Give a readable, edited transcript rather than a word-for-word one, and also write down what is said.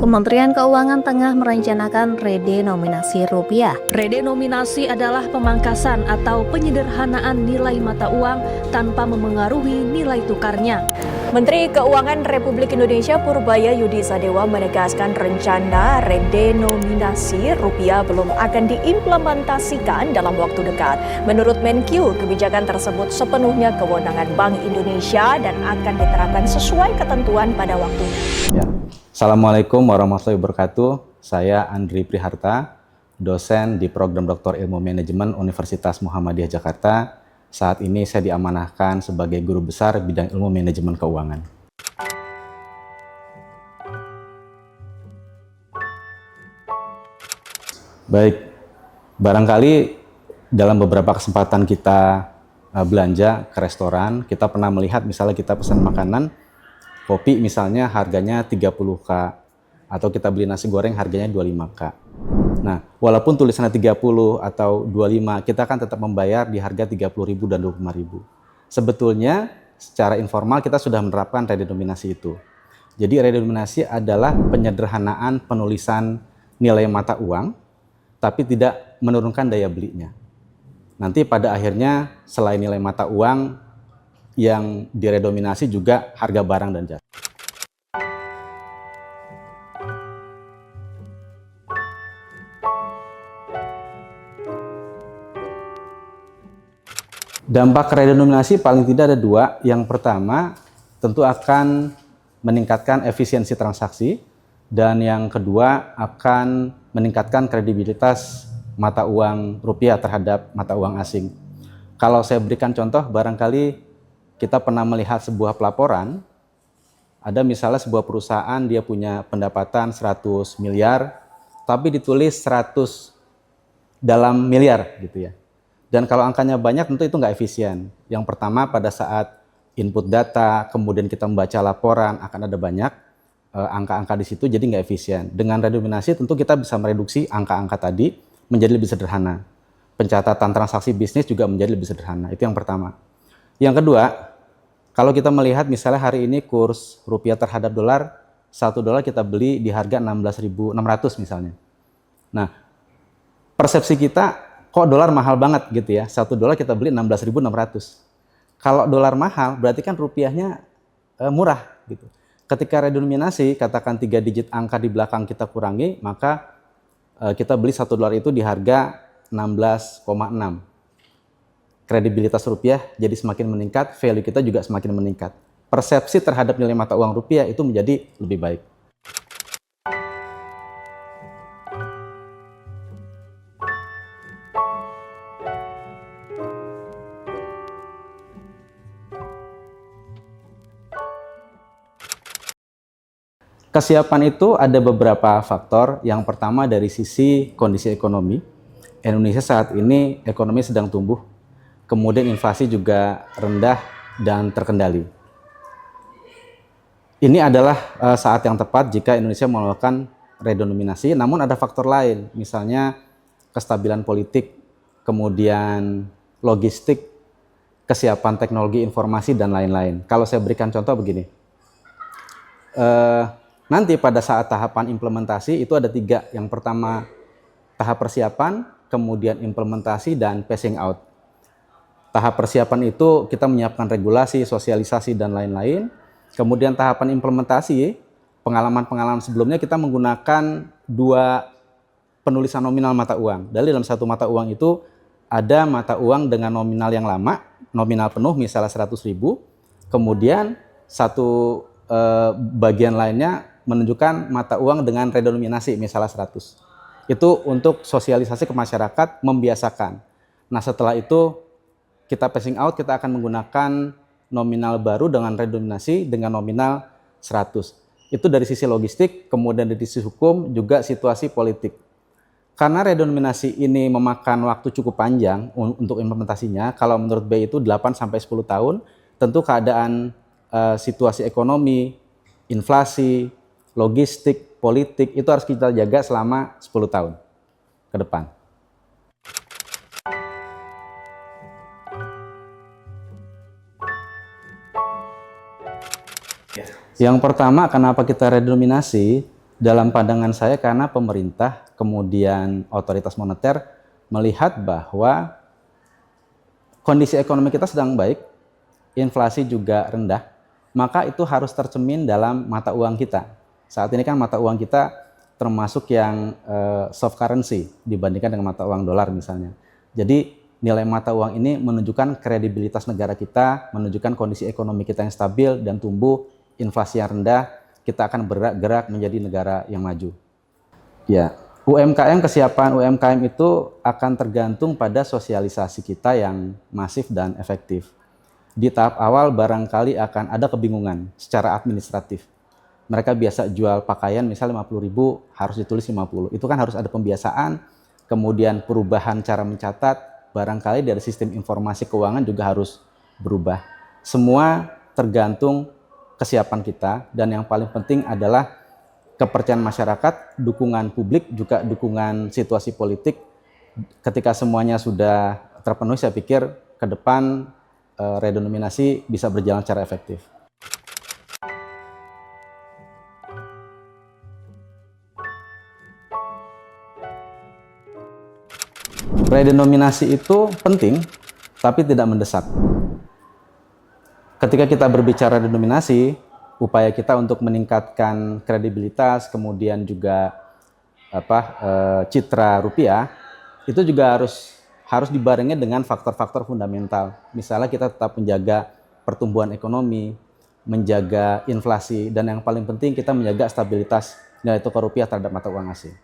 Kementerian Keuangan tengah merencanakan redenominasi rupiah. Redenominasi adalah pemangkasan atau penyederhanaan nilai mata uang tanpa memengaruhi nilai tukarnya. Menteri Keuangan Republik Indonesia Purbaya Yudi Sadewa menegaskan rencana redenominasi rupiah belum akan diimplementasikan dalam waktu dekat. Menurut Menkyu, kebijakan tersebut sepenuhnya kewenangan Bank Indonesia dan akan diterapkan sesuai ketentuan pada waktunya. Ya. Assalamualaikum warahmatullahi wabarakatuh. Saya Andri Priharta, dosen di Program Doktor Ilmu Manajemen Universitas Muhammadiyah Jakarta. Saat ini saya diamanahkan sebagai guru besar bidang ilmu manajemen keuangan. Baik, barangkali dalam beberapa kesempatan kita belanja ke restoran, kita pernah melihat misalnya kita pesan makanan, kopi misalnya harganya 30.000, atau kita beli nasi goreng harganya 25.000. Nah, walaupun tulisannya 30 atau 25, kita kan tetap membayar di harga 30.000 dan 25.000. Sebetulnya secara informal kita sudah menerapkan redenominasi itu. Jadi redenominasi adalah penyederhanaan penulisan nilai mata uang, tapi tidak menurunkan daya belinya. Nanti pada akhirnya selain nilai mata uang, yang diredenominasi juga harga barang dan jasa. Dampak redenominasi paling tidak ada dua. Yang pertama tentu akan meningkatkan efisiensi transaksi, dan yang kedua akan meningkatkan kredibilitas mata uang rupiah terhadap mata uang asing. Kalau saya berikan contoh, barangkali kita pernah melihat sebuah pelaporan, ada misalnya sebuah perusahaan dia punya pendapatan 100 miliar, tapi ditulis 100 dalam miliar gitu ya. Dan kalau angkanya banyak tentu itu nggak efisien. Yang pertama pada saat input data, kemudian kita membaca laporan akan ada banyak angka-angka di situ, jadi nggak efisien. Dengan redenominasi tentu kita bisa mereduksi angka-angka tadi menjadi lebih sederhana. Pencatatan transaksi bisnis juga menjadi lebih sederhana. Itu yang pertama. Yang kedua, kalau kita melihat misalnya hari ini kurs rupiah terhadap dolar, $1 kita beli di harga 16.600 misalnya. Nah, persepsi kita kok dolar mahal banget gitu ya, $1 kita beli 16.600. Kalau dolar mahal berarti kan rupiahnya murah gitu. Ketika redenominasi, katakan 3 digit angka di belakang kita kurangi, maka kita beli $1 itu di harga 16,6. Kredibilitas rupiah jadi semakin meningkat, value kita juga semakin meningkat. Persepsi terhadap nilai mata uang rupiah itu menjadi lebih baik. Kesiapan itu ada beberapa faktor. Yang pertama dari sisi kondisi ekonomi. Indonesia saat ini ekonomi sedang tumbuh. Kemudian inflasi juga rendah dan terkendali. Ini adalah saat yang tepat jika Indonesia melakukan redenominasi, namun ada faktor lain, misalnya kestabilan politik, kemudian logistik, kesiapan teknologi informasi, dan lain-lain. Kalau saya berikan contoh begini, nanti pada saat tahapan implementasi itu ada 3. Yang pertama tahap persiapan, kemudian implementasi, dan phasing out. Tahap persiapan itu kita menyiapkan regulasi, sosialisasi, dan lain-lain. Kemudian tahapan implementasi, pengalaman-pengalaman sebelumnya kita menggunakan 2 penulisan nominal mata uang. Dalam satu mata uang itu ada mata uang dengan nominal yang lama, nominal penuh misalnya 100.000. Kemudian satu bagian lainnya menunjukkan mata uang dengan redenominasi misalnya 100. Itu untuk sosialisasi ke masyarakat, membiasakan. Nah setelah itu kita phasing out, kita akan menggunakan nominal baru dengan redenominasi dengan nominal 100. Itu dari sisi logistik, kemudian dari sisi hukum, juga situasi politik. Karena redenominasi ini memakan waktu cukup panjang untuk implementasinya, kalau menurut BI itu 8-10 tahun, tentu keadaan situasi ekonomi, inflasi, logistik, politik, itu harus kita jaga selama 10 tahun ke depan. Yang pertama, kenapa kita redenominasi? Dalam pandangan saya karena pemerintah kemudian otoritas moneter melihat bahwa kondisi ekonomi kita sedang baik, inflasi juga rendah, maka itu harus tercermin dalam mata uang kita. Saat ini kan mata uang kita termasuk yang soft currency dibandingkan dengan mata uang dolar misalnya. Jadi nilai mata uang ini menunjukkan kredibilitas negara kita, menunjukkan kondisi ekonomi kita yang stabil dan tumbuh, inflasi yang rendah, kita akan bergerak menjadi negara yang maju. Ya, UMKM, kesiapan UMKM itu akan tergantung pada sosialisasi kita yang masif dan efektif. Di tahap awal barangkali akan ada kebingungan secara administratif. Mereka biasa jual pakaian misalnya 50.000 harus ditulis 50. Itu kan harus ada pembiasaan, kemudian perubahan cara mencatat, barangkali dari sistem informasi keuangan juga harus berubah. Semua tergantung kesiapan kita, dan yang paling penting adalah kepercayaan masyarakat, dukungan publik, juga dukungan situasi politik. Ketika semuanya sudah terpenuhi, saya pikir ke depan redenominasi bisa berjalan secara efektif. Redenominasi itu penting, tapi tidak mendesak. Ketika kita berbicara denominasi, upaya kita untuk meningkatkan kredibilitas, kemudian juga citra rupiah, itu juga harus dibarengi dengan faktor-faktor fundamental. Misalnya kita tetap menjaga pertumbuhan ekonomi, menjaga inflasi, dan yang paling penting kita menjaga stabilitas nilai tukar rupiah terhadap mata uang asing.